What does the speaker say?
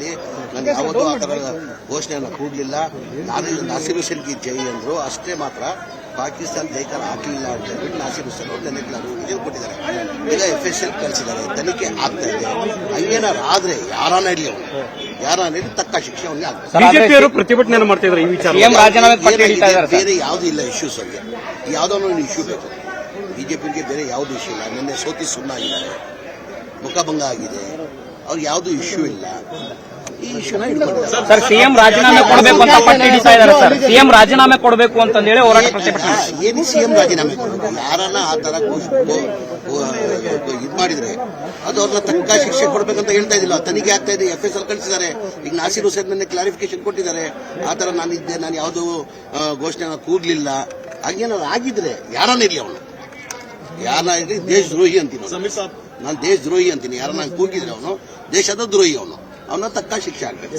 ಹೇಳಿ. ನಾನು ಯಾವತ್ತೂ ಆ ಥರ ಘೋಷಣೆಯನ್ನು ಕೂಡಲಿಲ್ಲ. ನಾಸೀರ್ ಹುಸೇನ್ಗೆ ಜೈ ಅಂದ್ರು ಅಷ್ಟೇ ಮಾತ್ರ. ಪಾಕಿಸ್ತಾನ ಜೈಕಾರ ಹಾಕಲಿಲ್ಲ ಅಂತ ಹೇಳ್ಬಿಟ್ಟು ನಾಸೀರ್ ಹುಸೇನ್ ಅವರು ತನಿಖೆ ಕೊಟ್ಟಿದ್ದಾರೆ. ಈಗ FSL ಕಳಿಸಿದ್ದಾರೆ, ತನಿಖೆ ಆಗ್ತಾ ಇದೆ. ಹಂಗೇನಾರು ಆದ್ರೆ ಯಾರನ್ನ ಇರಲಿ ತಕ್ಕ ಶಿಕ್ಷೆ ಅವನಿಗೆ ಆಗ್ತದೆ. ಬಿಜೆಪಿಯವರು ಪ್ರತಿಭಟನೆ ಮಾಡ್ತಿದ್ದಾರೆ ಈ ವಿಚಾರ. ಬೇರೆ ಯಾವ್ದು ಇಲ್ಲ ಇಶ್ಯೂಸ್ ಅವ್ರಿಗೆ. ಯಾವ್ದೋ ಒಂದು ಇಶ್ಯೂ ಬೇಕು. ಬಿಜೆಪಿಗೆ ಬೇರೆ ಯಾವ್ದು ಇಶ್ಯೂ ಇಲ್ಲ. ನಿನ್ನೆ ಸೋತಿ ಸುಮ್ಮನಾಗಿದ್ದಾರೆ, ಮುಖಭಂಗ ಆಗಿದೆ, ಅವ್ರಿಗೆ ಯಾವ್ದು ಇಶ್ಯೂ ಇಲ್ಲ. ಈ ಇಶ್ಯೂನ ಸರ್ ಸಿಎಂ ರಾಜೀನಾಮೆ ಕೊಡಬೇಕು ಅಂತ ಪಟ್ಟು ಹಿಡಿತಾ ಇದ್ದಾರೆ ಸರ್. ಸಿಎಂ ರಾಜೀನಾಮೆ ಕೊಡಬೇಕು ಅಂತಂದೇಳಿ ಹೋರಾಟ ಪ್ರತಿಭಟನೆ. ಏನು ಸಿಎಂ ರಾಜೀನಾಮೆ ಕೊಡಬೇಕು? ಯಾರನ್ನ ಆ ತರ ಇದು ಮಾಡಿದ್ರೆ ಅದು ಅವ್ರನ್ನ ತಕ್ಕ ಶಿಕ್ಷೆ ಕೊಡ್ಬೇಕಂತ ಹೇಳ್ತಾ ಇದಿಲ್ಲ. ತನಿಖೆ ಆಗ್ತಾ ಇದೆ, FSL ಕಳಿಸಿದ್ದಾರೆ. ಈಗ ನಾಸೀರ್ ಹುಸೇನ್ ನನ್ನ ಕ್ಲಾರಿಫಿಕೇಶನ್ ಕೊಟ್ಟಿದ್ದಾರೆ. ಆ ತರ ನಾನಿದ್ದೆ, ನಾನು ಯಾವುದು ಘೋಷಣೆ ಕೂಡ್ಲಿಲ್ಲ. ಹಾಗೇನಾದ್ರು ಆಗಿದ್ರೆ ಯಾರನ್ನ ಇರಲಿ, ಅವನು ಯಾರನ್ನ ಇರಲಿ ದೇಶದ್ರೋಹಿ ಅಂತೀನಿ. ನಾನು ದೇಶದ್ರೋಹಿ ಅಂತೀನಿ. ಯಾರನ್ನ ಕೂಗಿದ್ರೆ ಅವನು ದೇಶದ ದ್ರೋಹಿ, ಅವನ ತಕ್ಕ ಶಿಕ್ಷೆ ಆಗ್ಬೇಕು.